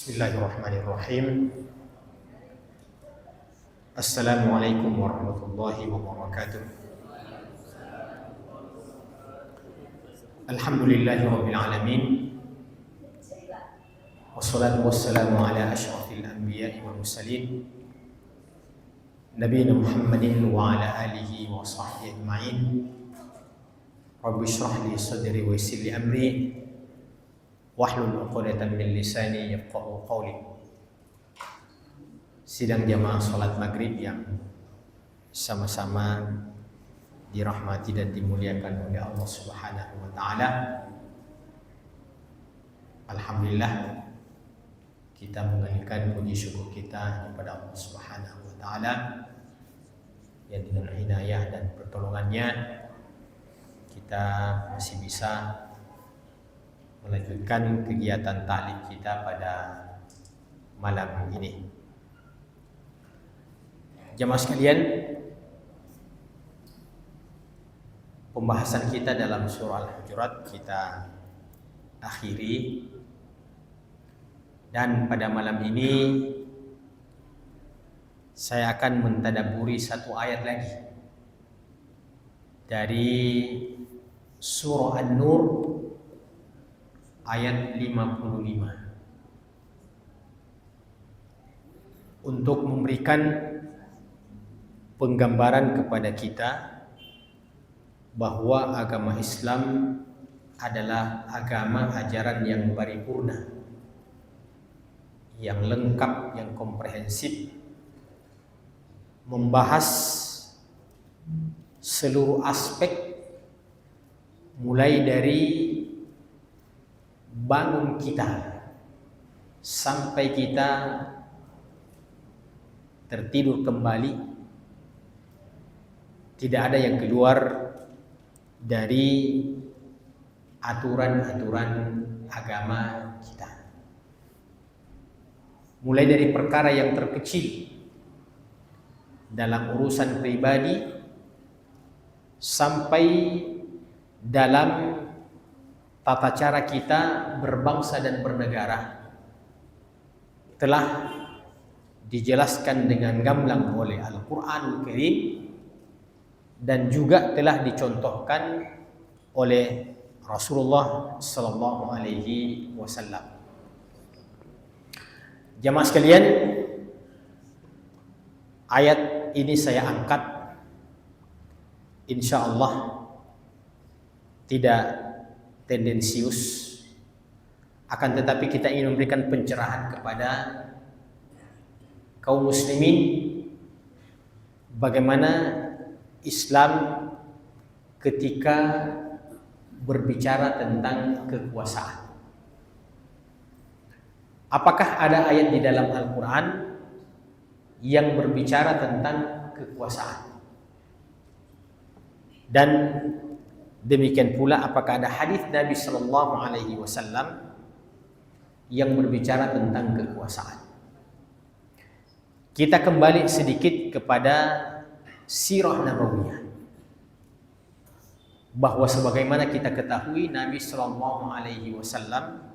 Bismillahirrahmanirrahim. Assalamualaikum warahmatullahi wabarakatuh. Alhamdulillahirabbil alamin. Wassalatu wassalamu ala asyrafil anbiya'i wal mursalin nabiyina Muhammadin wa ala alihi wa sahbihi ajma'in. Rabbi shrah li sadri wa yassir li amri wahlul 'uqdatam min lisani yafqahu qawli. Sidang jamaah salat maghrib yang sama-sama dirahmati dan dimuliakan oleh Allah Subhanahu wa taala. Alhamdulillah kita mengalihkan puji syukur kita kepada Allah Subhanahu wa taala yang dengan inayah dan pertolongannya kita masih bisa melanjutkan kegiatan ta'lim kita pada malam ini. Jamaah sekalian, pembahasan kita dalam surah Al-Hujurat kita akhiri, dan pada malam ini saya akan mentadabburi satu ayat lagi dari surah An-Nur ayat 55 untuk memberikan penggambaran kepada kita bahwa agama Islam adalah agama ajaran yang paripurna, yang lengkap, yang komprehensif, membahas seluruh aspek mulai dari bangun kita sampai kita tertidur kembali. Tidak ada yang keluar dari aturan-aturan agama kita. Mulai dari perkara yang terkecil dalam urusan pribadi sampai dalam tata cara kita berbangsa dan bernegara telah dijelaskan dengan gamblang oleh Al-Quranul Karim dan juga telah dicontohkan oleh Rasulullah Sallallahu Alaihi Wasallam. Jamaah sekalian, ayat ini saya angkat, insya Allah tidak tendensius, akan tetapi kita ingin memberikan pencerahan kepada kaum muslimin bagaimana Islam ketika berbicara tentang kekuasaan. Apakah ada ayat di dalam Al-Quran yang berbicara tentang kekuasaan? Dan demikian pula apakah ada hadis Nabi Sallallahu Alaihi Wasallam yang berbicara tentang kekuasaan? Kita kembali sedikit kepada sirah nabawiyah, bahwa sebagaimana kita ketahui Nabi Sallallahu Alaihi Wasallam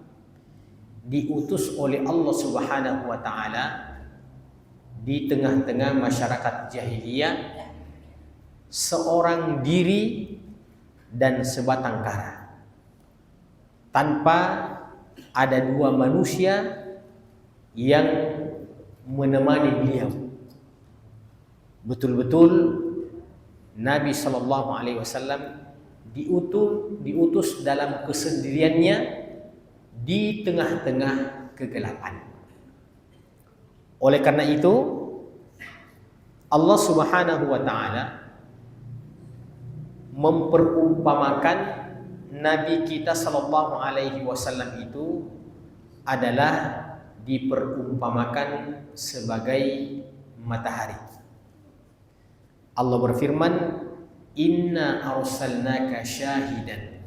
diutus oleh Allah Subhanahu Wa Taala di tengah-tengah masyarakat jahiliyah, seorang diri dan sebatang kara, tanpa ada dua manusia yang menemani beliau. Betul-betul Nabi Sallallahu Alaihi Wasallam diutus dalam kesendiriannya di tengah-tengah kegelapan. Oleh karena itu Allah Subhanahu Wa Taala memperumpamakan Nabi kita Sallallahu Alaihi Wasallam itu adalah diperumpamakan sebagai matahari. Allah berfirman, Inna arsalnaka syahidan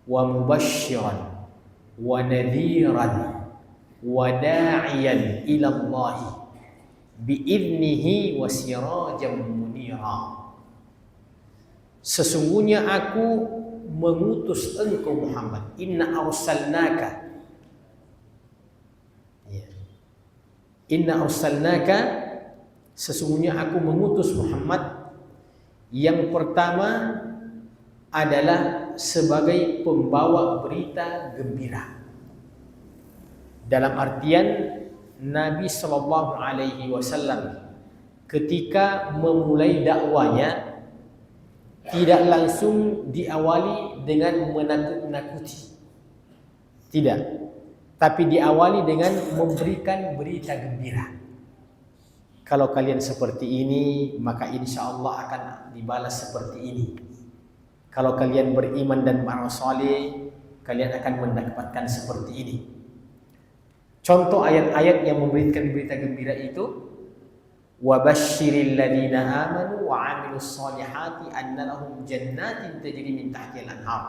wa mubasysyiran wa nadhiran wa da'iyan ila Allah bi'idnihi wa sirajan munira. Sesungguhnya aku mengutus engkau Muhammad. Inna arsalnaka, Inna arsalnaka, sesungguhnya aku mengutus Muhammad yang pertama adalah sebagai pembawa berita gembira. Dalam artian Nabi Shallallahu Alaihi Wasallam ketika memulai dakwanya tidak langsung diawali dengan menakut-nakuti, tidak, tapi diawali dengan memberikan berita gembira. Kalau kalian seperti ini, maka insya Allah akan dibalas seperti ini. Kalau kalian beriman dan beramal saleh, kalian akan mendapatkan seperti ini. Contoh ayat-ayat yang memberikan berita gembira itu, وَبَشِّرِ الَّذِينَ آمَنُوا وَعَمِلُوا الصَّالِحَاتِ أَنَّ لَهُمْ جَنَّاتٍ تَجْرِي مِنْ تَحْتِهَا الْأَنْهَارُ.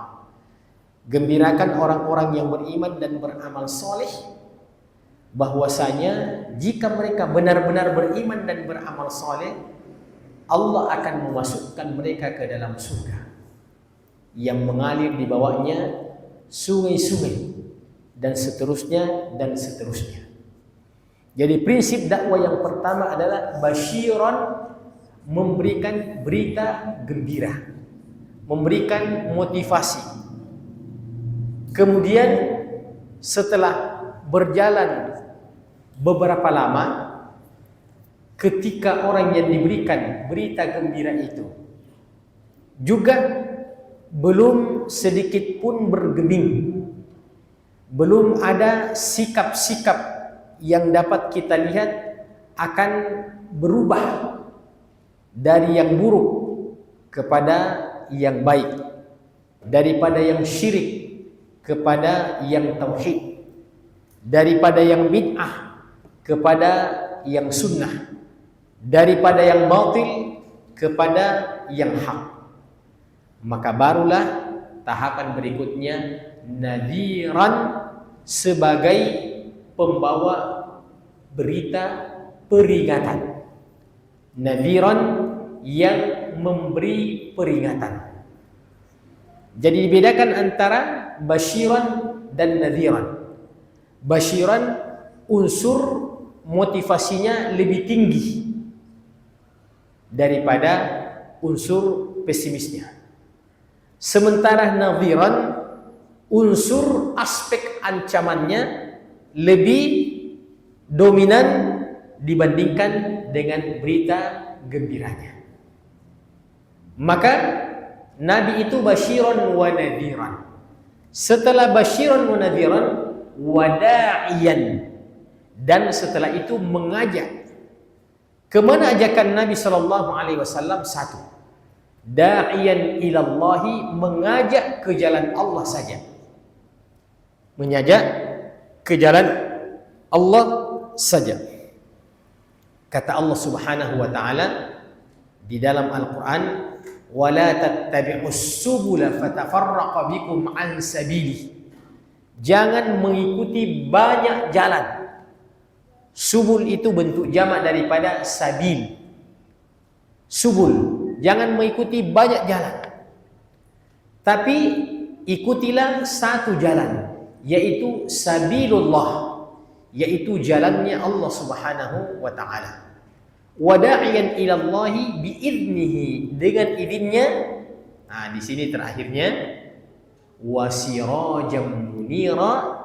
Gembirakan orang-orang yang beriman dan beramal soleh bahwasanya jika mereka benar-benar beriman dan beramal soleh, Allah akan memasukkan mereka ke dalam surga yang mengalir di bawahnya sungai-sungai dan seterusnya dan seterusnya. Jadi prinsip dakwah yang pertama adalah basyiron, memberikan berita gembira, memberikan motivasi. Kemudian setelah berjalan beberapa lama, ketika orang yang diberikan berita gembira itu juga belum sedikit pun bergeming, belum ada sikap-sikap yang dapat kita lihat akan berubah dari yang buruk kepada yang baik, daripada yang syirik kepada yang tauhid, daripada yang bid'ah kepada yang sunnah, daripada yang batil kepada yang hak. Maka barulah tahapan berikutnya nadhiran, sebagai pembawa berita peringatan. Nadhiran, yang memberi peringatan. Jadi dibedakan antara basyiran dan nadhiran. Basyiran unsur motivasinya lebih tinggi daripada unsur pesimisnya. Sementara nadhiran unsur aspek ancamannya lebih dominan dibandingkan dengan berita gembiranya. Maka Nabi itu basyiran wa nadhiran. Setelah basyiran wa nadhiran, wada'iyan, dan setelah itu mengajak. Kemana ajakan Nabi SAW? Satu, da'iyan ilallahi, mengajak ke jalan Allah saja, mengajak ke jalan Allah saja. Kata Allah Subhanahu wa taala di dalam Al-Qur'an, wala tattabi'us subula fatafarraqa bikum an sabili. Jangan mengikuti banyak jalan. Subul itu bentuk jamak daripada sabil. Subul, jangan mengikuti banyak jalan, tapi ikutilah satu jalan, yaitu sabilullah, yaitu jalannya Allah Subhanahu wa taala. Wada'iyan ilallahi biidnihi, dengan idinnya. Nah, di sini terakhirnya wasirajam munira,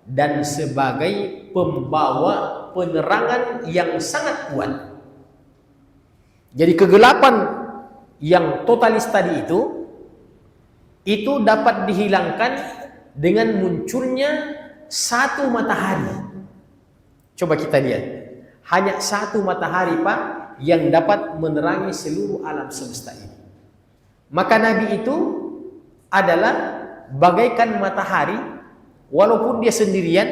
dan sebagai pembawa penerangan yang sangat kuat. Jadi kegelapan yang totalis tadi itu dapat dihilangkan dengan munculnya satu matahari. Coba kita lihat, hanya satu matahari Pak yang dapat menerangi seluruh alam semesta ini. Maka Nabi itu adalah bagaikan matahari, walaupun dia sendirian,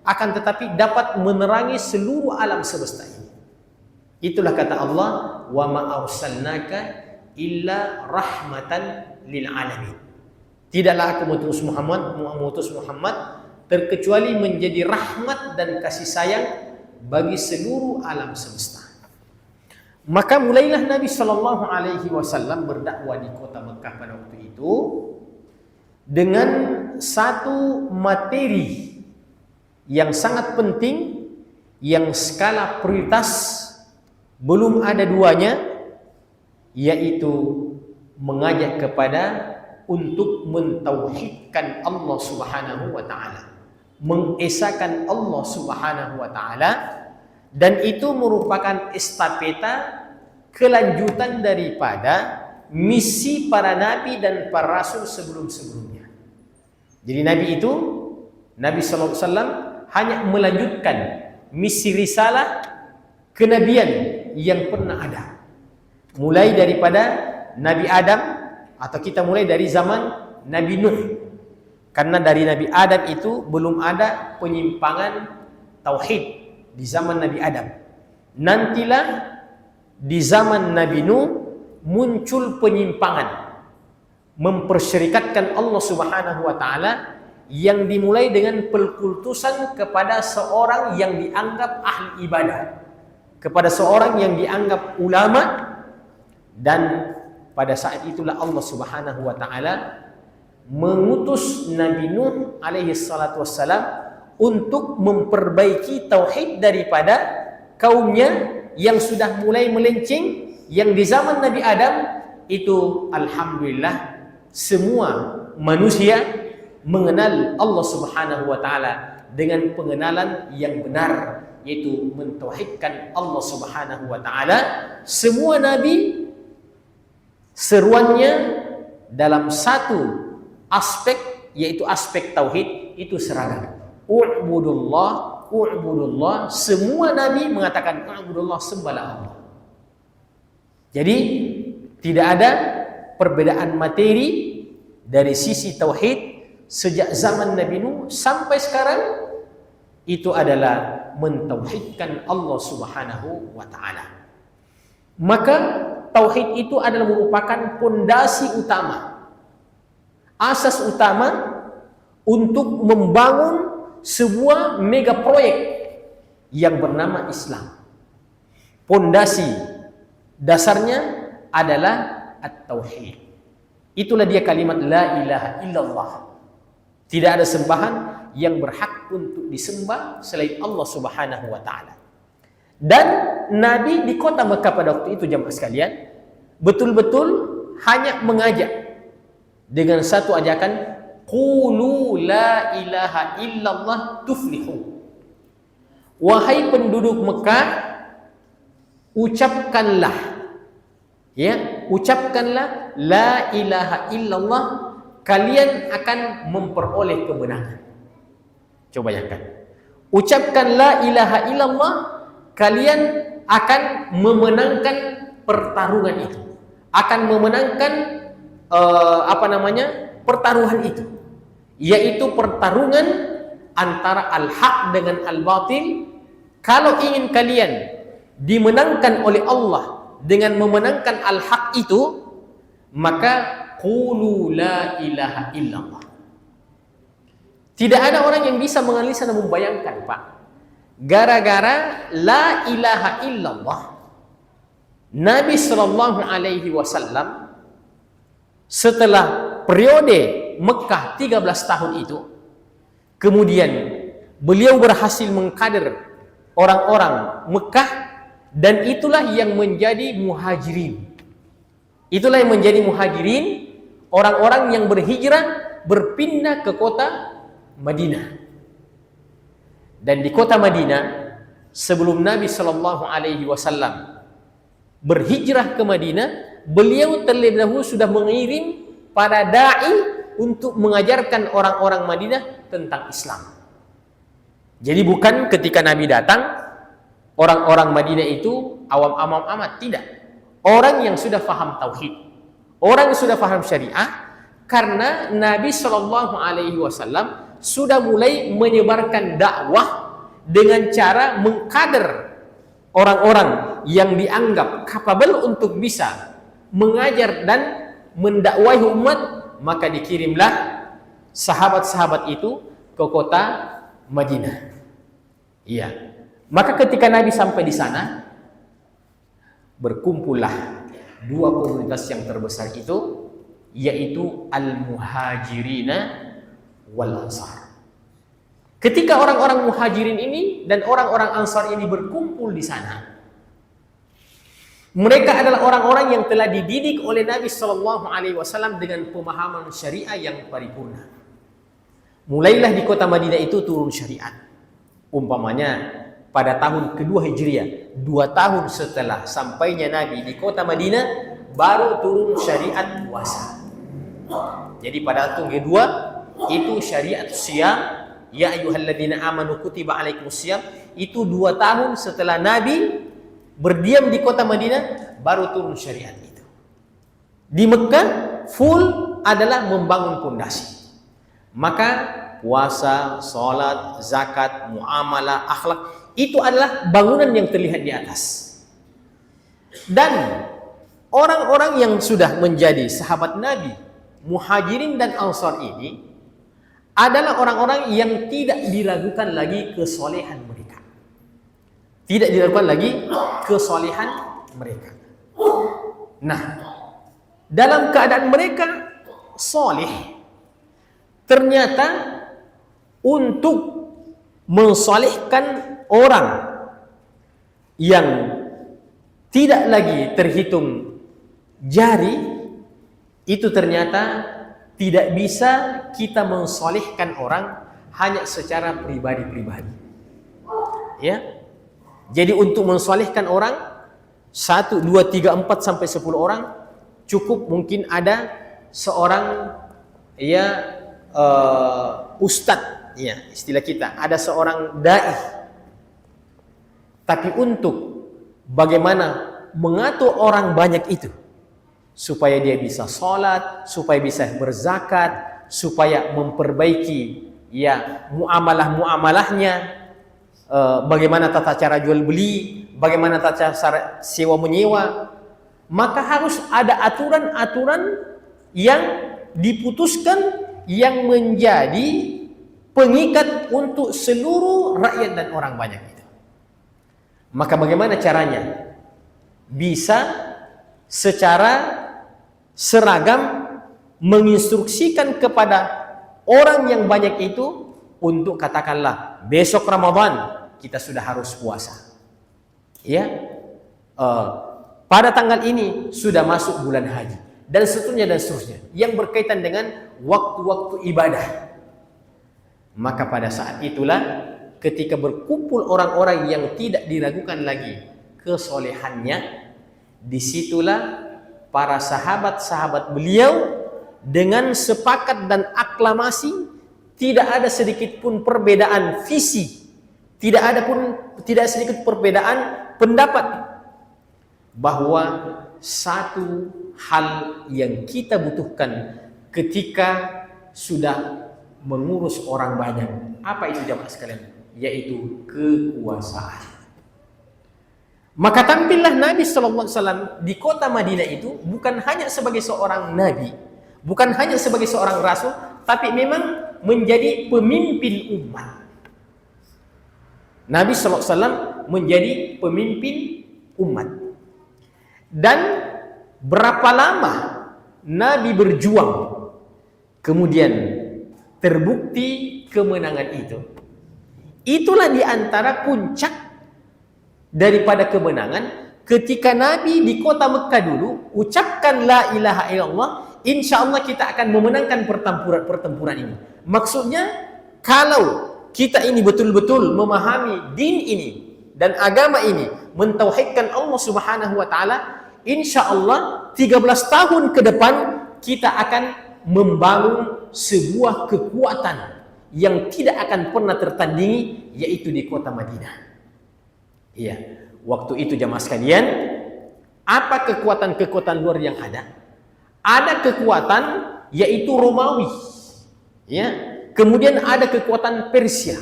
akan tetapi dapat menerangi seluruh alam semesta ini. Itulah kata Allah, wa ma arsalnaka illa rahmatan lil alamin. Tidaklah aku mengutus Muhammad terkecuali menjadi rahmat dan kasih sayang bagi seluruh alam semesta. Maka mulailah Nabi Shallallahu Alaihi Wasallam berdakwah di kota Mekah pada waktu itu dengan satu materi yang sangat penting, yang skala prioritas belum ada duanya, yaitu mengajak kepada untuk mentauhidkan Allah Subhanahu wa taala, mengesahkan Allah Subhanahu wa taala, dan itu merupakan estafeta kelanjutan daripada misi para nabi dan para rasul sebelum-sebelumnya. Jadi Nabi sallallahu alaihi wasallam hanya melanjutkan misi risalah kenabian yang pernah ada. Mulai daripada Nabi Adam, atau kita mulai dari zaman Nabi Nuh. Karena dari Nabi Adam itu belum ada penyimpangan tauhid di zaman Nabi Adam. Nantilah di zaman Nabi Nuh muncul penyimpangan, mempersyirikatkan Allah Subhanahu wa taala, yang dimulai dengan perkultusan kepada seorang yang dianggap ahli ibadah, kepada seorang yang dianggap ulama, dan pada saat itulah Allah Subhanahu wa taala mengutus Nabi Nuh alaihi salatu wassalam untuk memperbaiki tauhid daripada kaumnya yang sudah mulai melenceng, yang di zaman Nabi Adam itu alhamdulillah semua manusia mengenal Allah Subhanahu wa taala dengan pengenalan yang benar, yaitu mentauhidkan Allah Subhanahu wa taala. Semua nabi seruannya dalam satu aspek, yaitu aspek tauhid, itu seragam. U'budullah, u'budullah. Semua nabi mengatakan u'budullah, sembahlah Allah. Jadi tidak ada perbedaan materi dari sisi tauhid sejak zaman Nabi Nuh sampai sekarang. Itu adalah mentauhidkan Allah Subhanahu wa taala. Maka tauhid itu adalah merupakan pondasi utama, asas utama untuk membangun sebuah mega proyek yang bernama Islam. Pondasi dasarnya adalah at-tauhid. Itulah dia kalimat la ilaha illallah. Tidak ada sembahan yang berhak untuk disembah selain Allah Subhanahu wa taala. Dan Nabi di kota Mekah pada waktu itu, jamaah sekalian, betul-betul hanya mengajak dengan satu ajakan, qulu la ilaha illallah tuflihu. Wahai penduduk Mekah, ucapkanlah la ilaha illallah, kalian akan memperoleh kemenangan. Coba bayangkan, ucapkan la ilaha illallah, kalian akan memenangkan pertarungan itu, akan memenangkan pertaruhan itu, yaitu pertarungan antara al-haq dengan al-batil. Kalau ingin kalian dimenangkan oleh Allah dengan memenangkan al-haq itu, maka qulu la ilaha illallah. Tidak ada orang yang bisa menganalisa dan membayangkan, Pak, gara-gara la ilaha illallah, Nabi sallallahu alaihi wasallam setelah periode Mekah 13 tahun itu, kemudian beliau berhasil mengkader orang-orang Mekah, dan itulah yang menjadi muhajirin. Itulah yang menjadi muhajirin, orang-orang yang berhijrah berpindah ke kota Madinah. Dan di kota Madinah, sebelum Nabi sallallahu alaihi wasallam berhijrah ke Madinah, beliau terlebih dahulu sudah mengirim para dai untuk mengajarkan orang-orang Madinah tentang Islam. Jadi bukan ketika Nabi datang orang-orang Madinah itu awam-awam amat, tidak. Orang yang sudah faham tauhid, orang yang sudah faham syariah, karena Nabi sallallahu alaihi wasallam sudah mulai menyebarkan dakwah dengan cara mengkader orang-orang yang dianggap kapabel untuk bisa mengajar dan mendakwahi umat. Maka dikirimlah sahabat-sahabat itu ke kota Madinah. Iya. Maka ketika Nabi sampai di sana, berkumpullah dua komunitas yang terbesar itu, yaitu al-muhajirina wal ansar. Ketika orang-orang Muhajirin ini dan orang-orang Ansar ini berkumpul di sana, mereka adalah orang-orang yang telah dididik oleh Nabi Shallallahu Alaihi Wasallam dengan pemahaman syariah yang paripurna. Mulailah di kota Madinah itu turun syariat. Umpamanya pada tahun kedua Hijriah, 2 tahun setelah sampainya Nabi di kota Madinah, baru turun syariat puasa. Jadi pada tahun kedua itu syariat siyam, ya ayyuhalladzina amanu kutiba alaikumusiyam, itu 2 tahun setelah Nabi berdiam di kota Madinah baru turun syariat itu. Di Mekah full adalah membangun pondasi. Maka puasa, salat, zakat, muamalah, akhlak itu adalah bangunan yang terlihat di atas. Dan orang-orang yang sudah menjadi sahabat Nabi, Muhajirin dan Ansar ini adalah orang-orang yang tidak diragukan lagi kesolehan mereka. Tidak diragukan lagi kesolehan mereka. Nah, dalam keadaan mereka soleh, ternyata untuk mensolehkan orang yang tidak lagi terhitung jari, itu ternyata tidak bisa kita mensolehkan orang hanya secara pribadi-pribadi. Ya. Jadi untuk mensolehkan orang 1, 2, 3, 4 sampai 10 orang cukup mungkin ada seorang ustadz, ya istilah kita, ada seorang dai. Tapi untuk bagaimana mengatur orang banyak itu supaya dia bisa sholat, supaya bisa berzakat, supaya memperbaiki muamalah-muamalahnya, bagaimana tata cara jual beli, bagaimana tata cara sewa menyewa, maka harus ada aturan-aturan yang diputuskan yang menjadi pengikat untuk seluruh rakyat dan orang banyak itu. Maka bagaimana caranya bisa secara seragam menginstruksikan kepada orang yang banyak itu untuk katakanlah besok Ramadan kita sudah harus puasa. Ya, pada tanggal ini sudah masuk bulan haji dan seterusnya yang berkaitan dengan waktu-waktu ibadah. Maka pada saat itulah ketika berkumpul orang-orang yang tidak diragukan lagi kesolehannya, disitulah para sahabat-sahabat beliau dengan sepakat dan aklamasi, tidak ada sedikit pun perbedaan visi, tidak sedikit perbedaan pendapat, bahwa satu hal yang kita butuhkan ketika sudah mengurus orang banyak, apa itu jamaah sekalian? Yaitu kekuasaan. Maka tampillah Nabi SAW di kota Madinah itu bukan hanya sebagai seorang Nabi, bukan hanya sebagai seorang Rasul, tapi memang menjadi pemimpin umat. Nabi SAW menjadi pemimpin umat. Dan berapa lama Nabi berjuang, kemudian terbukti kemenangan itu. Itulah diantara puncak daripada kemenangan ketika Nabi di kota Mekah dulu ucapkan la ilaha illallah, insya Allah kita akan memenangkan pertempuran ini. Maksudnya kalau kita ini betul-betul memahami din ini dan agama ini, mentauhidkan Allah Subhanahu wa taala, insya Allah 13 tahun ke depan kita akan membangun sebuah kekuatan yang tidak akan pernah tertandingi, yaitu di kota Madinah. Iya, waktu itu jamaah sekalian, apa kekuatan-kekuatan luar yang ada? Ada kekuatan yaitu Romawi, ya. Kemudian ada kekuatan Persia.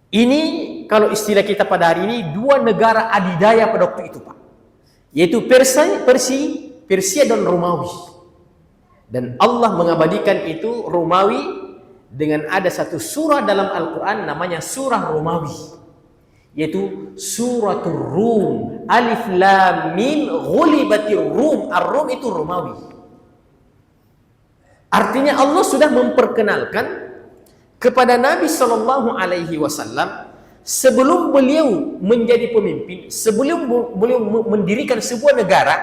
Ini kalau istilah kita pada hari ini 2 negara adidaya pada waktu itu, Pak. Yaitu Persia dan Romawi. Dan Allah mengabadikan itu Romawi dengan ada satu surah dalam Al-Quran namanya surah Romawi, yaitu suratul Rum, alif lam mim ghulibatir Rum. Ar-Rum itu Romawi. Artinya Allah sudah memperkenalkan kepada Nabi Shallallahu Alaihi Wasallam sebelum beliau menjadi pemimpin, sebelum beliau mendirikan sebuah negara,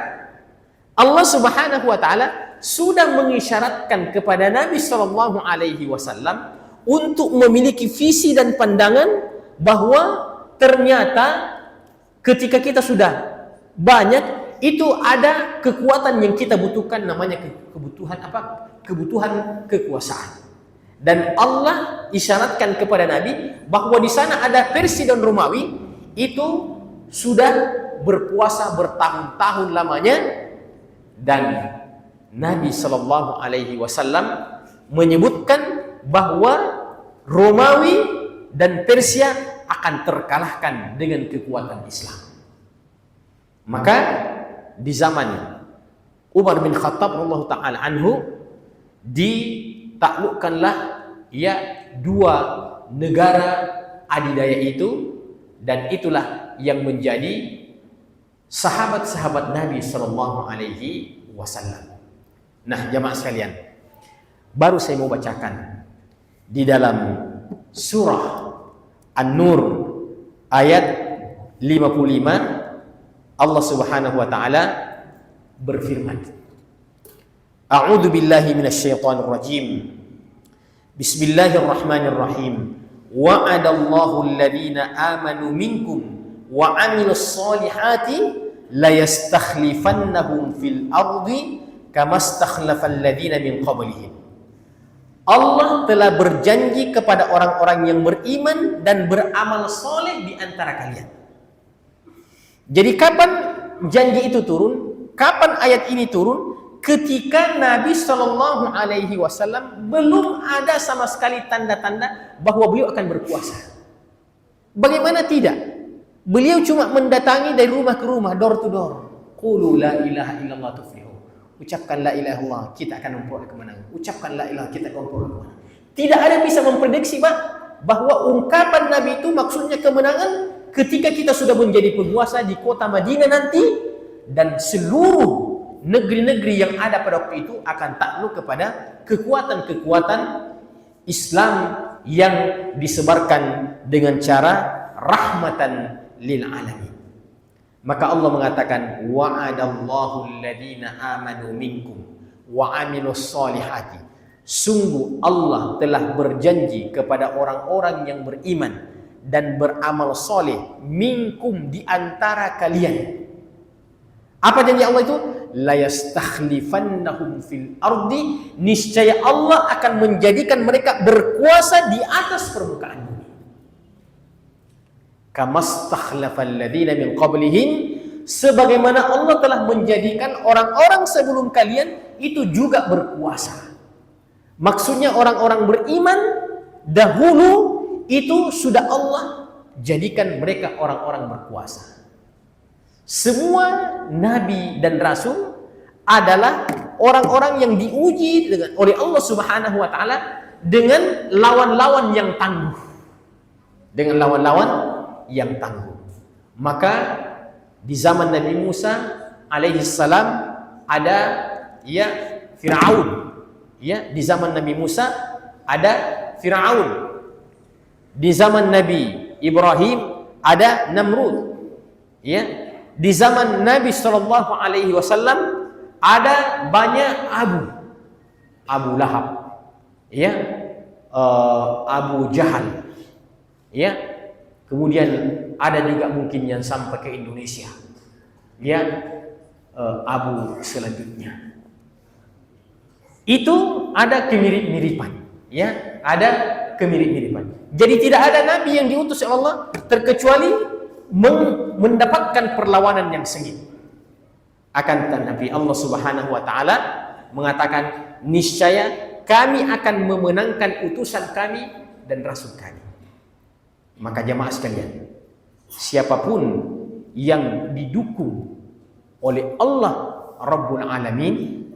Allah Subhanahu Wa Taala sudah mengisyaratkan kepada Nabi Shallallahu Alaihi Wasallam untuk memiliki visi dan pandangan bahwa ternyata ketika kita sudah banyak, itu ada kekuatan yang kita butuhkan, namanya kebutuhan apa? Kebutuhan kekuasaan. Dan Allah isyaratkan kepada Nabi bahwa di sana ada Persia dan Romawi, itu sudah berpuasa bertahun-tahun lamanya, dan Nabi Shallallahu Alaihi Wasallam menyebutkan bahwa Romawi dan Persia akan terkalahkan dengan kekuatan Islam. Maka di zaman Umar bin Khattab radhiyallahu taala anhu ditaklukkanlah ya dua negara adidaya itu, dan itulah yang menjadi sahabat-sahabat Nabi Sallallahu Alaihi Wasallam. Nah, jamaah sekalian, baru saya mau bacakan di dalam surah An-Nur ayat 55, Allah Subhanahu wa taala berfirman, A'udzu billahi minasyaitonir rajim. Bismillahirrahmanirrahim. Wa'adallahu alladhina amanu minkum wa 'amilus solihati la yastakhlifannahum fil ardi kama istakhlafal ladzina min qablihim. Allah telah berjanji kepada orang-orang yang beriman dan beramal soleh di antara kalian. Jadi kapan janji itu turun? Kapan ayat ini turun? Ketika Nabi Shallallahu Alaihi Wasallam belum ada sama sekali tanda-tanda bahwa beliau akan berkuasa. Bagaimana tidak? Beliau cuma mendatangi dari rumah ke rumah, door to door. Qulu la ilaha illallah tuflihu. Ucapkan la ilaha illallah, kita akan memperoleh kemenangan. Ucapkan la ilaha, kita akan memperoleh kemenangan. Tidak ada yang bisa memprediksi bahwa ungkapan Nabi itu maksudnya kemenangan ketika kita sudah menjadi penguasa di kota Madinah nanti, dan seluruh negeri-negeri yang ada pada waktu itu akan takluk kepada kekuatan-kekuatan Islam yang disebarkan dengan cara rahmatan lil alamin. Maka Allah mengatakan, wa'adallahu alladhina amanu minkum wa 'amilus solihati. Sungguh Allah telah berjanji kepada orang-orang yang beriman dan beramal soleh minkum, di antara kalian. Apa janji Allah itu? La yastakhlifannahum fil ardi. Niscaya Allah akan menjadikan mereka berkuasa di atas permukaan bumi. Kama istakhlafal ladzina min qablihim, sebagaimana Allah telah menjadikan orang-orang sebelum kalian itu juga berkuasa. Maksudnya orang-orang beriman dahulu itu sudah Allah jadikan mereka orang-orang berkuasa. Semua nabi dan rasul adalah orang-orang yang diuji oleh Allah Subhanahu wa taala dengan lawan-lawan yang tangguh. Dengan lawan-lawan yang tangguh. Maka di zaman Nabi Musa alaihi salam ada ya Firaun. Ya, di zaman Nabi Musa ada Firaun. Di zaman Nabi Ibrahim ada Namrud. Ya, di zaman Nabi Shallallahu Alaihi Wasallam ada banyak Abu Lahab, ya, Abu Jahal, ya. Kemudian ada juga mungkin yang sampai ke Indonesia, ya, Abu selanjutnya. Itu ada kemirip-miripan, ya, ada kemirip-miripan. Jadi tidak ada nabi yang diutus oleh Allah terkecuali mendapatkan perlawanan yang sengit. Akan tetapi Allah Subhanahu wa taala mengatakan, niscaya kami akan memenangkan utusan kami dan rasul kami. Maka jamaah sekalian, siapapun yang didukung oleh Allah Rabbul Alamin,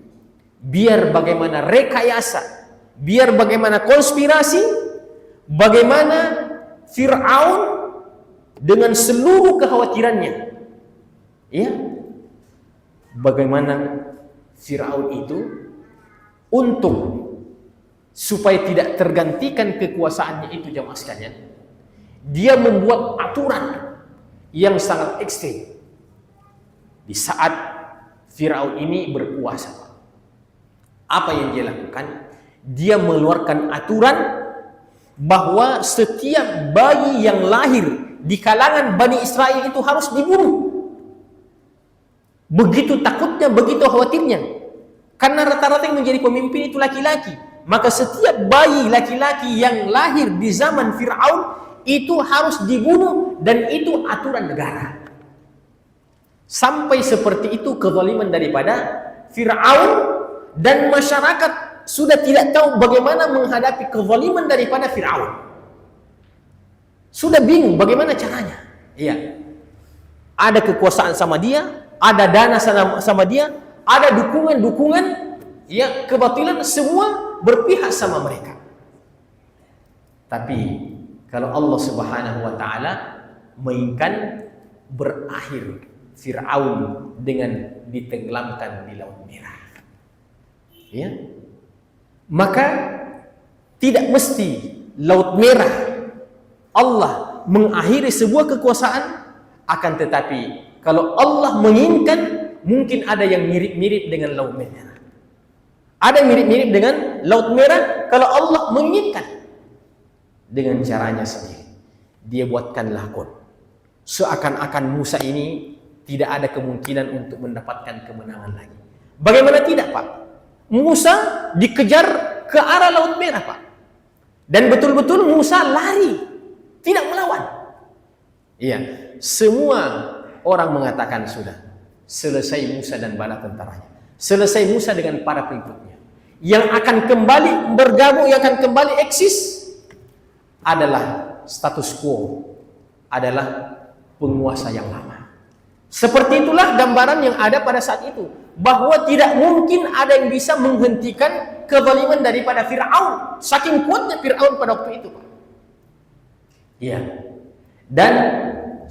biar bagaimana rekayasa, biar bagaimana konspirasi, bagaimana Fir'aun dengan seluruh kekhawatirannya, ya, bagaimana Fir'aun itu untuk supaya tidak tergantikan kekuasaannya itu jamaah sekalian, dia membuat aturan yang sangat ekstrim di saat Firaun ini berkuasa. Apa yang dia lakukan? Dia mengeluarkan aturan bahwa setiap bayi yang lahir di kalangan Bani Israel itu harus dibunuh. Begitu takutnya, begitu khawatirnya. Karena rata-rata yang menjadi pemimpin itu laki-laki. Maka setiap bayi laki-laki yang lahir di zaman Firaun itu harus dibunuh, dan itu aturan negara. Sampai seperti itu kezaliman daripada Firaun, dan masyarakat sudah tidak tahu bagaimana menghadapi kezaliman daripada Firaun. Sudah bingung bagaimana caranya. Iya. Ada kekuasaan sama dia, ada dana sama dia, ada dukungan-dukungan, ya, kebatilan, semua berpihak sama mereka. Tapi kalau Allah Subhanahu wa taala menginginkan berakhir Firaun dengan ditenggelamkan di Laut Merah, ya, maka tidak mesti Laut Merah Allah mengakhiri sebuah kekuasaan, akan tetapi kalau Allah menginginkan, mungkin ada yang mirip-mirip dengan Laut Merah. Ada yang mirip-mirip dengan Laut Merah kalau Allah menginginkan, dengan caranya sendiri. Dia buatkan lakon, seakan-akan Musa ini tidak ada kemungkinan untuk mendapatkan kemenangan lagi. Bagaimana tidak, Pak? Musa dikejar ke arah Laut Merah, Pak. Dan betul-betul Musa lari, tidak melawan. Iya, semua orang mengatakan sudah selesai Musa dan bala tentaranya. Selesai Musa dengan para pengikutnya. Yang akan kembali bergabung, yang akan kembali eksis adalah status quo, adalah penguasa yang lama. Seperti itulah gambaran yang ada pada saat itu, bahwa tidak mungkin ada yang bisa menghentikan kezaliman daripada Firaun. Saking kuatnya Firaun pada waktu itu, Pak. Iya. Dan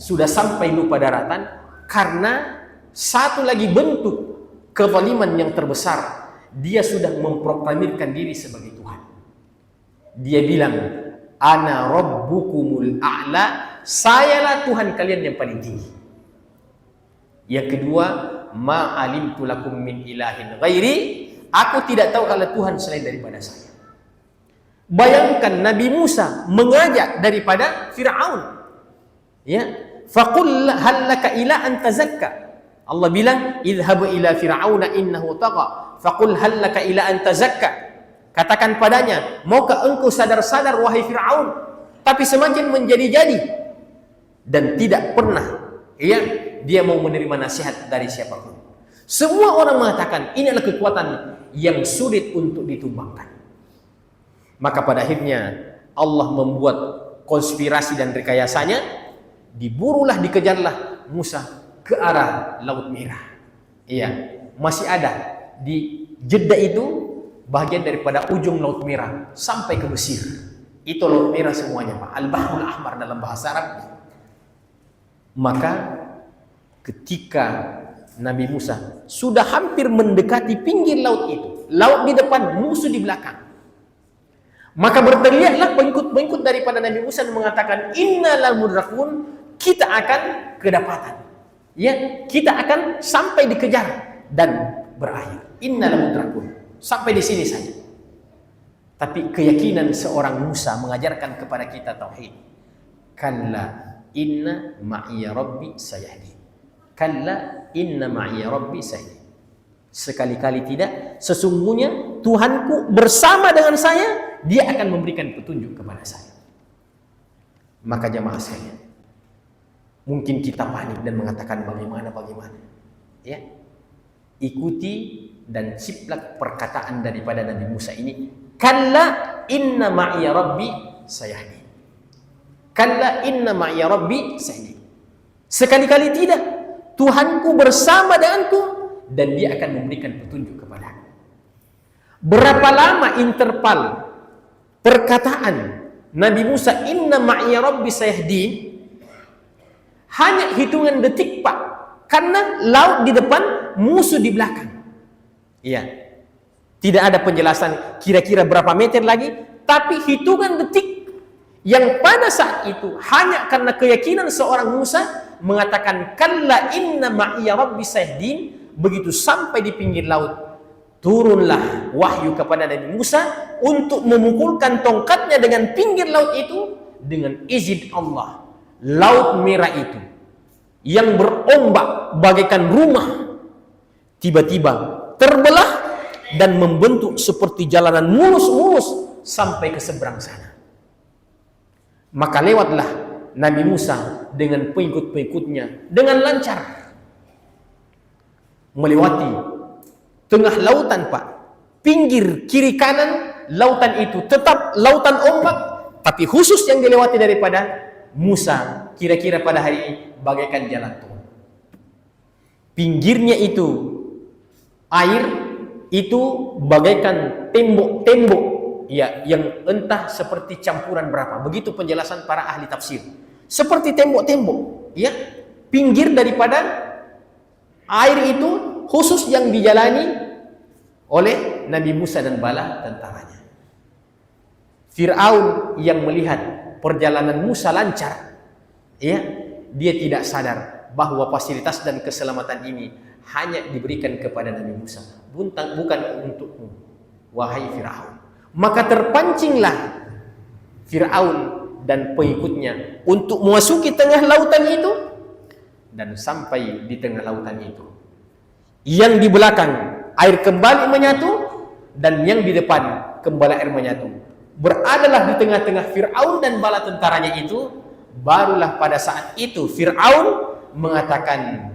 sudah sampai lupa daratan karena satu lagi bentuk kezaliman yang terbesar, dia sudah memproklamirkan diri sebagai Tuhan. Dia bilang, ana rabbukumul a'la, sayalah Tuhan kalian yang paling tinggi. Yang kedua, ma alimtu lakum min ilahin ghairi, aku tidak tahu kalau Tuhan selain daripada saya. Bayangkan Nabi Musa mengajak daripada Firaun, ya, faqul hal laka ila an tazakka. Allah bilang, idhhab ila fir'auna innahu tagha, faqul hal laka ila an tazakka. Katakan padanya, maukah engkau sadar-sadar wahai Firaun? Tapi semakin menjadi-jadi dan tidak pernah, ya, dia mau menerima nasihat dari siapapun. Semua orang mengatakan ini adalah kekuatan yang sulit untuk ditumbangkan. Maka pada akhirnya Allah membuat konspirasi dan rekayasanya, diburulah, dikejarlah Musa ke arah Laut Merah. Iya, masih ada di Jeddah itu bagian daripada ujung Laut Merah sampai ke Mesir. Itu Laut Merah semuanya, Pak. Al-Bahrul Ahmar dalam bahasa Arab. Maka ketika Nabi Musa sudah hampir mendekati pinggir laut itu, laut di depan, musuh di belakang, maka berteriaklah pengikut-pengikut daripada Nabi Musa dan mengatakan, inna lamudrakun, kita akan kedapatan. Ya, kita akan sampai dikejar dan berakhir. Innal mudrakun. Sampai di sini saja. Tapi keyakinan seorang Musa mengajarkan kepada kita tauhid. Kalla inna ma'iya rabbi sayahdi. Kalla inna ma'iya rabbi sayahdi. Sekali-kali tidak, sesungguhnya Tuhanku bersama dengan saya, dia akan memberikan petunjuk kepada saya. Maka jamaah sekalian, mungkin kita panik dan mengatakan bagaimana. Ya, ikuti dan ciplak perkataan daripada Nabi Musa ini. Kalla inna ma'iya rabbi sayahdi. Kalla inna ma'iya rabbi sayahdi. Sekali-kali tidak, Tuhanku bersama denganku dan dia akan memberikan petunjuk kepadaku. Berapa lama interval perkataan Nabi Musa inna ma'iya rabbi sayahdi? Hanya hitungan detik, Pak. Karena laut di depan, musuh di belakang. Iya. Tidak ada penjelasan kira-kira berapa meter lagi, tapi hitungan detik yang pada saat itu hanya karena keyakinan seorang Musa mengatakan kalla inna ma'iya rabbi sayahdin. Begitu sampai di pinggir laut, turunlah wahyu kepada Nabi Musa untuk memukulkan tongkatnya dengan pinggir laut itu dengan izin Allah. Laut merah itu yang berombak bagaikan rumah tiba-tiba terbelah dan membentuk seperti jalanan mulus-mulus sampai ke seberang sana. Maka lewatlah Nabi Musa dengan pengikut-pengikutnya dengan lancar melewati tengah lautan, Pak. Pinggir kiri kanan lautan itu tetap lautan ombak, tapi khusus yang dilewati daripada Musa kira-kira pada hari ini bagaikan jalan tol. Pinggirnya itu air itu bagaikan tembok-tembok ya, yang entah seperti campuran berapa. Begitu penjelasan para ahli tafsir. Seperti tembok-tembok ya, pinggir daripada air itu khusus yang dijalani oleh Nabi Musa dan bala tentaranya. Fir'aun yang melihat perjalanan Musa lancar ya, dia tidak sadar bahwa fasilitas dan keselamatan ini hanya diberikan kepada Nabi Musa, bukan untukmu, wahai Fir'aun. Maka terpancinglah Fir'aun dan pengikutnya untuk memasuki tengah lautan itu, dan sampai di tengah lautan itu, yang di belakang air kembali menyatu dan yang di depan kembali air menyatu. Beradalah di tengah-tengah Fir'aun dan bala tentaranya itu. Barulah pada saat itu Fir'aun mengatakan,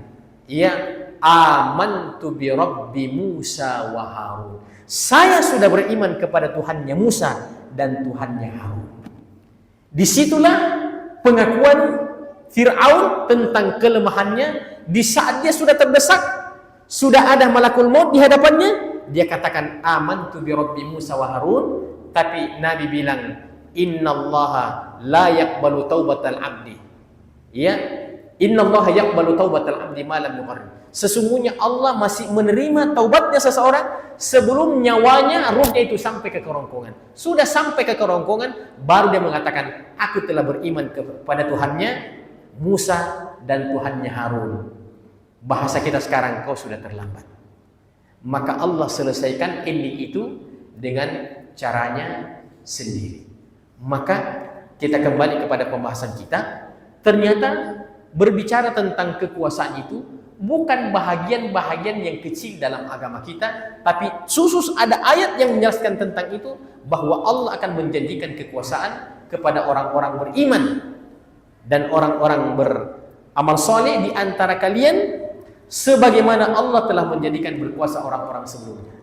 ya, amantu bi Rabbi Musa wa Harun. Saya sudah beriman kepada Tuhannya Musa dan Tuhannya Harun. Disitulah pengakuan Fir'aun tentang kelemahannya. Di saat dia sudah terdesak, sudah ada malakul maut di hadapannya, dia katakan amantu bi Rabbi Musa wa Harun. Tapi Nabi bilang, innallaha la yaqbalu taubatal abdi. Ya, innallaha yaqbalu taubatal abdi ma lam yugharr. Sesungguhnya Allah masih menerima taubatnya seseorang sebelum nyawanya, ruhnya itu sampai ke kerongkongan. Sudah sampai ke kerongkongan, baru dia mengatakan, aku telah beriman kepada Tuhannya Musa dan Tuhannya Harun. Bahasa kita sekarang, kau sudah terlambat. Maka Allah selesaikan ending itu dengan caranya sendiri. Maka kita kembali kepada pembahasan kita. Ternyata berbicara tentang kekuasaan itu bukan bahagian-bahagian yang kecil dalam agama kita, tapi khusus ada ayat yang menjelaskan tentang itu, bahwa Allah akan menjanjikan kekuasaan kepada orang-orang beriman dan orang-orang beramal soleh di antara kalian, sebagaimana Allah telah menjadikan berkuasa orang-orang sebelumnya.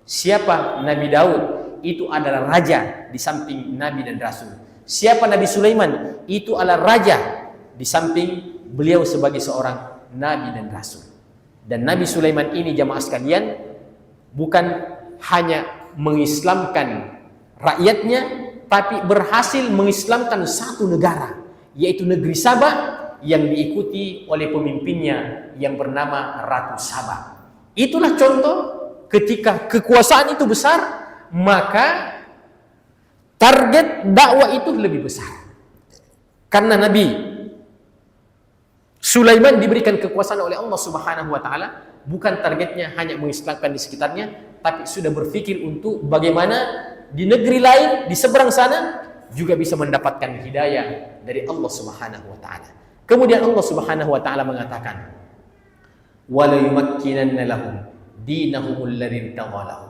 Siapa Nabi Daud? Itu adalah raja di samping Nabi dan Rasul. Siapa Nabi Sulaiman? Itu adalah raja di samping beliau sebagai seorang Nabi dan Rasul. Dan Nabi Sulaiman ini, jamaah sekalian, bukan hanya mengislamkan rakyatnya, tapi berhasil mengislamkan satu negara, yaitu negeri Sabah, yang diikuti oleh pemimpinnya yang bernama Ratu Sabah. Itulah contoh ketika kekuasaan itu besar, maka target dakwah itu lebih besar. Karena Nabi Sulaiman diberikan kekuasaan oleh Allah Subhanahu wa taala, bukan targetnya hanya mengislamkan di sekitarnya, tapi sudah berpikir untuk bagaimana di negeri lain di seberang sana juga bisa mendapatkan hidayah dari Allah Subhanahu wa taala. Kemudian Allah Subhanahu wa taala mengatakan, "Wala yumakkinanna lahum dinahumul ladzi tawallahu."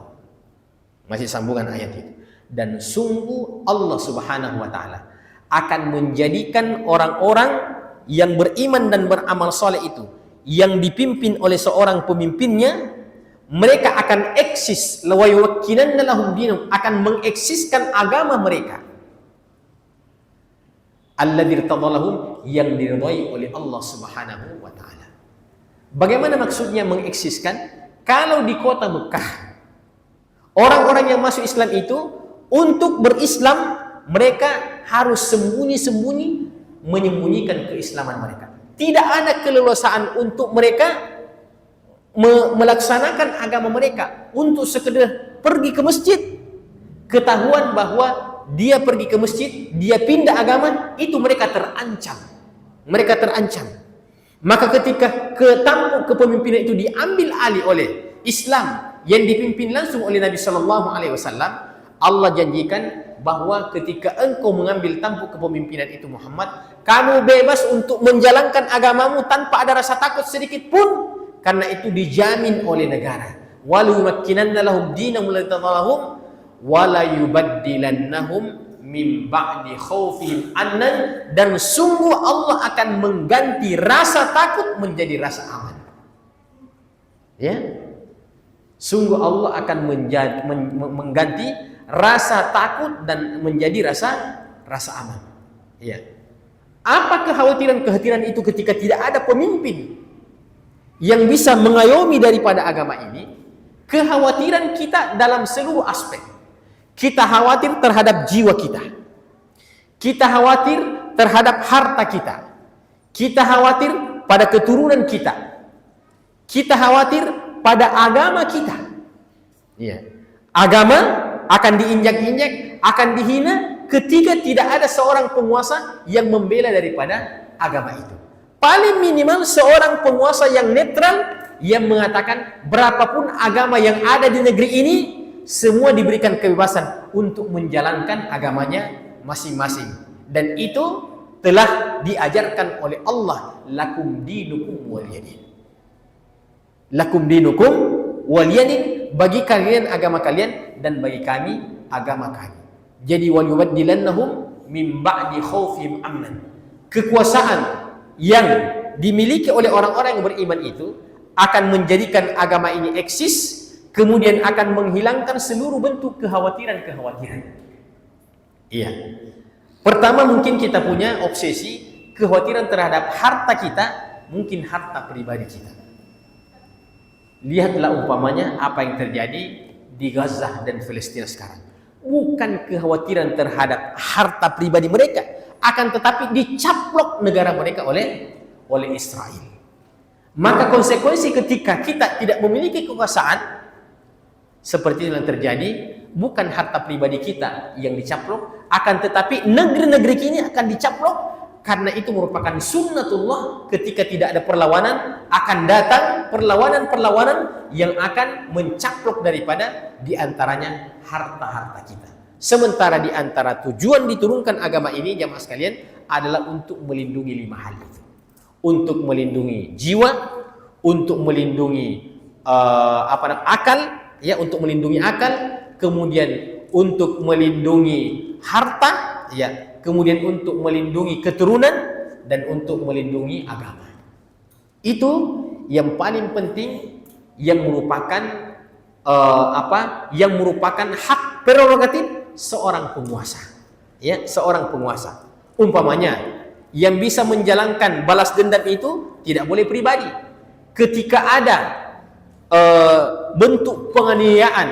Masih sambungan ayat itu. Dan sungguh Allah Subhanahu wa taala akan menjadikan orang-orang yang beriman dan beramal soleh itu, yang dipimpin oleh seorang pemimpinnya, mereka akan eksis, wa yumakkinanna lahum dinahum, akan mengeksiskan agama mereka, alladzi irtadalahum, yang diridhai oleh Allah Subhanahu wa taala. Bagaimana maksudnya mengeksiskan? Kalau di kota Mekah, orang-orang yang masuk Islam itu untuk berislam, mereka harus sembunyi-sembunyi menyembunyikan keislaman mereka. Tidak ada keleluasaan untuk mereka melaksanakan agama mereka untuk sekedar pergi ke masjid, ketahuan bahwa dia pergi ke masjid, dia pindah agama, itu mereka terancam. Mereka terancam. Maka ketika tampuk kepemimpinan itu diambil alih oleh Islam yang dipimpin langsung oleh Nabi Sallallahu Alaihi Wasallam, Allah janjikan bahwa ketika engkau mengambil tampuk kepemimpinan itu Muhammad, kamu bebas untuk menjalankan agamamu tanpa ada rasa takut sedikit pun, karena itu dijamin oleh negara. Walau yumakkinanna lahum dinahum alladzi tadallahum wala yubaddilannahum min ba'di khaufihim amnan, dan sungguh Allah akan mengganti rasa takut menjadi rasa aman. Ya, sungguh Allah akan mengganti rasa takut dan menjadi rasa aman. Ya. Apa kekhawatiran itu ketika tidak ada pemimpin yang bisa mengayomi daripada agama ini? Kekhawatiran kita dalam seluruh aspek. Kita khawatir terhadap jiwa kita. Kita khawatir terhadap harta kita. Kita khawatir pada keturunan kita. Kita khawatir pada agama kita. Ya. Agama akan diinjak-injak, akan dihina ketika tidak ada seorang penguasa yang membela daripada agama itu. Paling minimal seorang penguasa yang netral yang mengatakan berapapun agama yang ada di negeri ini, semua diberikan kebebasan untuk menjalankan agamanya masing-masing. Dan itu telah diajarkan oleh Allah, lakum dinukum waliyadin. Lakum dinukum waliyadin, bagi kalian agama kalian dan bagi kami agama kami. Jadi wal yubaddilannahum min ba'di khaufihim amnan. Kekuasaan yang dimiliki oleh orang-orang yang beriman itu akan menjadikan agama ini eksis, kemudian akan menghilangkan seluruh bentuk kekhawatiran-kekhawatiran. Iya. Pertama, mungkin kita punya obsesi, kekhawatiran terhadap harta kita, mungkin harta pribadi kita. Lihatlah umpamanya apa yang terjadi di Gaza dan Palestina sekarang. Bukan kekhawatiran terhadap harta pribadi mereka, akan tetapi dicaplok negara mereka oleh Israel. Maka konsekuensi ketika kita tidak memiliki kekuasaan seperti yang terjadi, bukan harta pribadi kita yang dicaplok, akan tetapi negeri-negeri ini akan dicaplok, karena itu merupakan sunnatullah. Ketika tidak ada perlawanan, akan datang perlawanan-perlawanan yang akan mencaplok daripada diantaranya harta-harta kita. Sementara diantara tujuan diturunkan agama ini, jamaah sekalian, adalah untuk melindungi 5 hal itu. Untuk melindungi jiwa, untuk melindungi akal, ya, untuk melindungi akal, kemudian untuk melindungi harta, ya, kemudian untuk melindungi keturunan, dan untuk melindungi agama. Itu yang paling penting, yang merupakan yang merupakan hak prerogatif seorang penguasa. Ya, seorang penguasa. Umpamanya yang bisa menjalankan balas dendam itu tidak boleh pribadi. Ketika ada bentuk penganiayaan,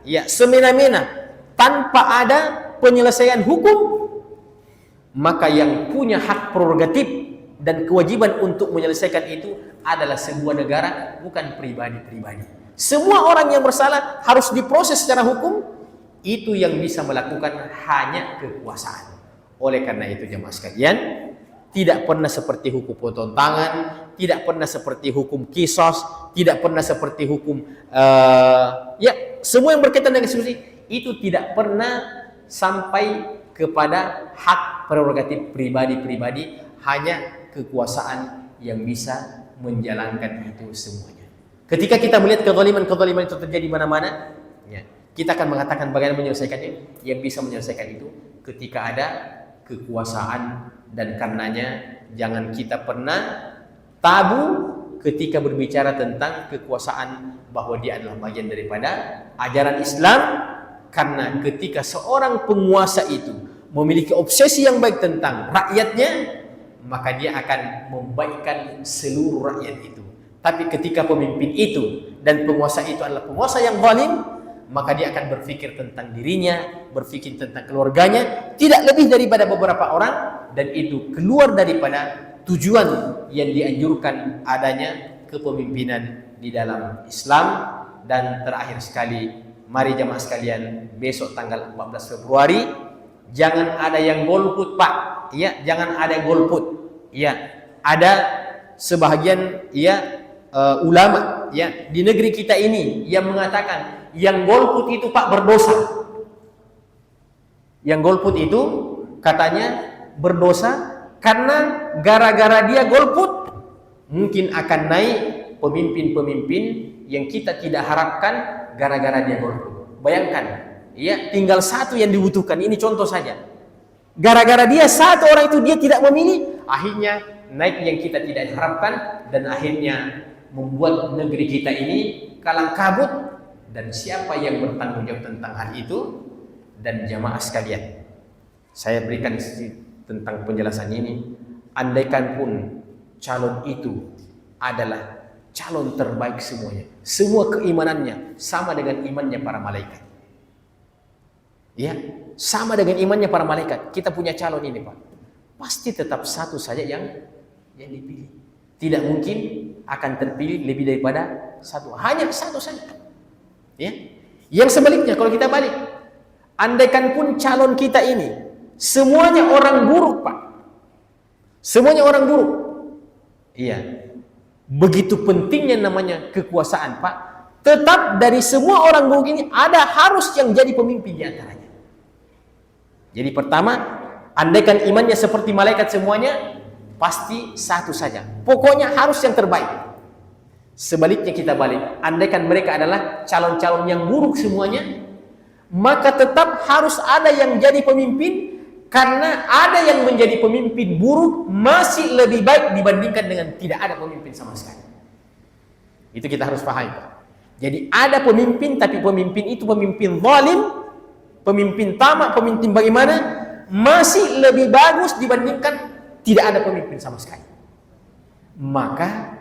ya, semena-mena tanpa ada penyelesaian hukum, maka yang punya hak prerogatif dan kewajiban untuk menyelesaikan itu adalah sebuah negara, bukan pribadi-pribadi. Semua orang yang bersalah harus diproses secara hukum. Itu yang bisa melakukan hanya kekuasaan. Oleh karena itu, jemaah sekalian, tidak pernah seperti hukum potong tangan, tidak pernah seperti hukum kisos, tidak pernah seperti hukum ya, semua yang berkaitan dengan institusi itu tidak pernah sampai kepada hak prerogatif pribadi-pribadi, hanya kekuasaan yang bisa menjalankan itu semuanya. Ketika kita melihat kezaliman-kezaliman itu terjadi mana-mana, ya, kita akan mengatakan bagaimana menyelesaikannya. Yang bisa menyelesaikan itu ketika ada kekuasaan, dan karenanya jangan kita pernah tabu ketika berbicara tentang kekuasaan, bahwa dia adalah bagian daripada ajaran Islam. Karena ketika seorang penguasa itu memiliki obsesi yang baik tentang rakyatnya, maka dia akan membaikkan seluruh rakyat itu. Tapi ketika pemimpin itu dan penguasa itu adalah penguasa yang zalim, maka dia akan berpikir tentang dirinya, berpikir tentang keluarganya, tidak lebih daripada beberapa orang, dan itu keluar daripada tujuan yang dianjurkan adanya kepemimpinan di dalam Islam. Dan terakhir sekali, mari jamaah sekalian, besok tanggal 14 Februari jangan ada yang golput, Pak. Ya, jangan ada yang golput. Ya, ada sebahagian ulama ya di negeri kita ini yang mengatakan yang golput itu, Pak, berdosa. Yang golput itu katanya berdosa karena gara-gara dia golput mungkin akan naik pemimpin-pemimpin yang kita tidak harapkan gara-gara dia golput. Bayangkan, ya, tinggal satu yang dibutuhkan. Ini contoh saja. Gara-gara dia satu orang itu dia tidak memilih, akhirnya naik yang kita tidak harapkan dan akhirnya membuat negeri kita ini kalang kabut. Dan siapa yang bertanggung jawab tentang hal itu? Dan jamaah sekalian, saya berikan tentang penjelasan ini. Andaikan pun calon itu adalah calon terbaik semuanya, semua keimanannya sama dengan imannya para malaikat, ya, sama dengan imannya para malaikat. Kita punya calon ini, Pak, pasti tetap satu saja yang dipilih. Tidak mungkin akan terpilih lebih daripada satu, hanya satu saja, ya. Yang sebaliknya, kalau kita balik, andaikan pun calon kita ini semuanya orang buruk, Pak, semuanya orang buruk, iya, begitu pentingnya namanya kekuasaan, Pak, tetap dari semua orang buruk ini ada harus yang jadi pemimpin di antaranya. Jadi pertama, andaikan imannya seperti malaikat semuanya, pasti satu saja, pokoknya harus yang terbaik. Sebaliknya kita balik, andaikan mereka adalah calon-calon yang buruk semuanya, maka tetap harus ada yang jadi pemimpin, karena ada yang menjadi pemimpin buruk masih lebih baik dibandingkan dengan tidak ada pemimpin sama sekali. Itu kita harus pahami, Pak. Jadi ada pemimpin, tapi pemimpin itu pemimpin zalim, pemimpin tamak, pemimpin bagaimana, masih lebih bagus dibandingkan tidak ada pemimpin sama sekali. Maka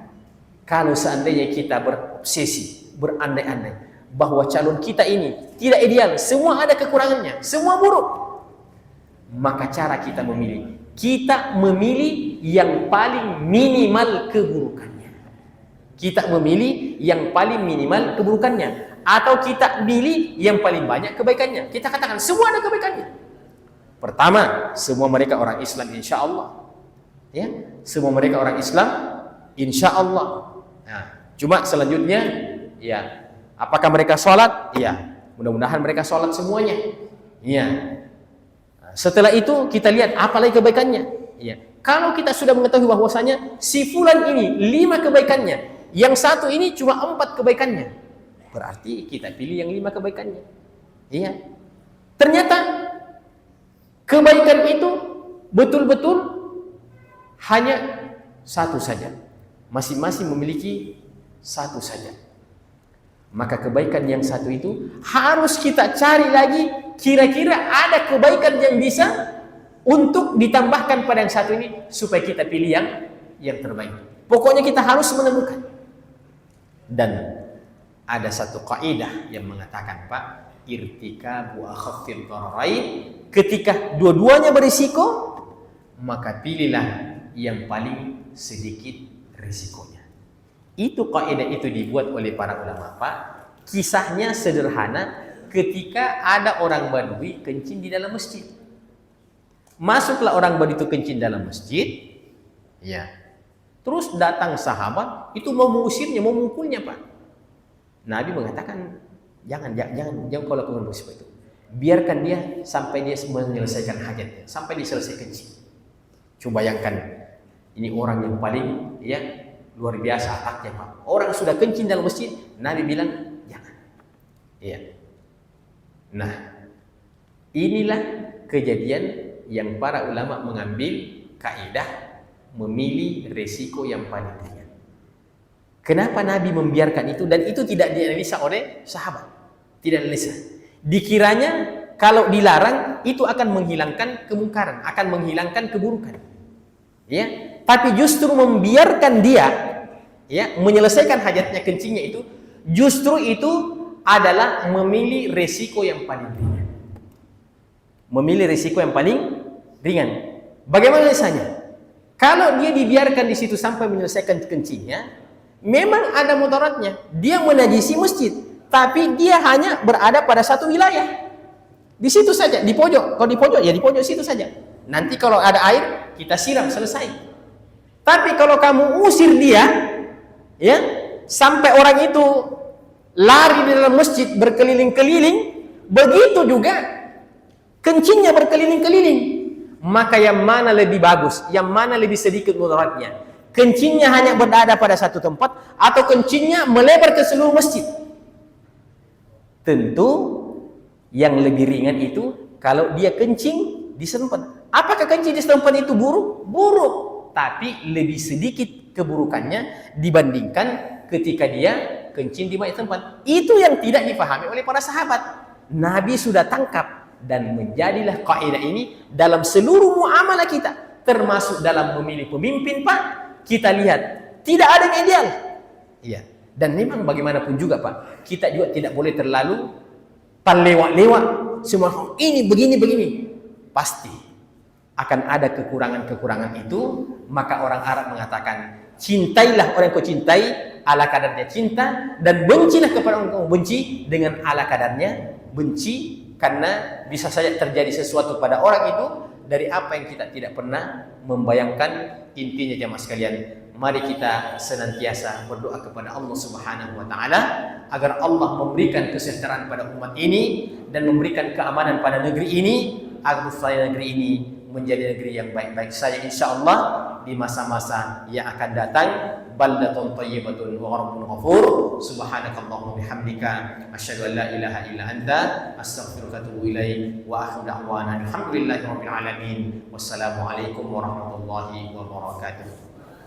kalau seandainya kita berobsesi, berandai-andai bahwa calon kita ini tidak ideal, semua ada kekurangannya, semua buruk, maka cara kita memilih yang paling minimal keburukannya. Kita memilih yang paling minimal keburukannya, atau kita pilih yang paling banyak kebaikannya. Kita katakan semua ada kebaikannya. Pertama, semua mereka orang Islam insya Allah, ya, semua mereka orang Islam insya Allah. Nah, cuma selanjutnya, ya, apakah mereka sholat? Ya, mudah-mudahan mereka sholat semuanya. Ya. Setelah itu kita lihat apa lagi kebaikannya. Ya. Kalau kita sudah mengetahui bahwasanya si fulan ini 5 kebaikannya, yang satu ini cuma 4 kebaikannya, berarti kita pilih yang 5 kebaikannya. Iya. Ternyata kebaikan itu betul-betul hanya satu saja. Masing-masing memiliki satu saja. Maka kebaikan yang satu itu harus kita cari lagi, kira-kira ada kebaikan yang bisa untuk ditambahkan pada yang satu ini supaya kita pilih yang terbaik. Pokoknya kita harus menemukan. Dan ada satu kaidah yang mengatakan, Pak, irtikabu akhaffid dhararain, ketika dua-duanya berisiko, maka pilihlah yang paling sedikit risikonya. Itu kaidah itu dibuat oleh para ulama, Pak. Kisahnya sederhana, ketika ada orang Badui kencing di dalam masjid. Masuklah orang Badui itu kencing dalam masjid, ya. Terus datang sahabat itu mau mengusirnya, mau memukulnya, Pak. Nabi mengatakan, jangan kau lakukan seperti itu. Biarkan dia sampai dia menyelesaikan hajatnya, sampai dia selesai kencing. Coba bayangkan, ini orang yang paling, ya, luar biasa akhlaknya, Pak. Orang sudah kencing dalam masjid, Nabi bilang jangan. Iya. Nah, inilah kejadian yang para ulama mengambil kaidah memilih resiko yang paling ringan. Kenapa Nabi membiarkan itu, dan itu tidak dianalisa oleh sahabat, tidak dianalisa. Dikiranya kalau dilarang itu akan menghilangkan kemungkaran, akan menghilangkan keburukan. Ya, tapi justru membiarkan dia, ya, menyelesaikan hajatnya kencingnya itu, justru itu adalah memilih resiko yang paling ringan. Memilih resiko yang paling ringan. Bagaimana misalnya? Kalau dia dibiarkan di situ sampai menyelesaikan kencingnya, memang ada mudaratnya. Dia menajisi masjid. tapi dia hanya berada pada satu wilayah. Di situ saja, di pojok. Kalau di pojok, ya di pojok situ saja. Nanti kalau ada air, kita siram, selesai. Tapi kalau kamu usir dia, ya, sampai orang itu lari di dalam masjid berkeliling-keliling, begitu juga kencingnya berkeliling-keliling. Maka yang mana lebih bagus, yang mana lebih sedikit mudaratnya? Kencingnya hanya berada pada satu tempat atau kencingnya melebar ke seluruh masjid? Tentu yang lebih ringan itu kalau dia kencing di setempat. Apakah kencing di setempat itu buruk? Buruk, tapi lebih sedikit keburukannya dibandingkan ketika dia kencing di banyak tempat. Itu yang tidak dipahami oleh para sahabat. Nabi sudah tangkap, dan menjadilah kaidah ini dalam seluruh muamalah kita, termasuk dalam memilih pemimpin, Pak. Kita lihat, tidak ada yang ideal. Iya. Dan memang bagaimanapun juga, Pak, kita juga tidak boleh terlalu lewat-lewat. Semua ini begini-begini. Pasti akan ada kekurangan-kekurangan itu. Maka orang Arab mengatakan, cintailah orang yang kau cintai ala kadarnya cinta, dan bencilah kepada orang yang kau benci dengan ala kadarnya benci. Karena bisa saja terjadi sesuatu pada orang itu dari apa yang kita tidak pernah membayangkan. Intinya jemaah sekalian, mari kita senantiasa berdoa kepada Allah Subhanahu wa taala agar Allah memberikan kesejahteraan pada umat ini dan memberikan keamanan pada negeri ini, agar supaya negeri ini menjadi negeri yang baik-baik saja insyaallah di masa-masa yang akan datang. Baldatun thayyibatun wa rabbun ghafur. Subhanakallahumma bihamdika asyhadu an la ilaha illa anta astaghfiruka wa atubu ilaik. Wa akhiru da'wana alhamdulillahi rabbil alamin. Wassalamu alaikum warahmatullahi wabarakatuh.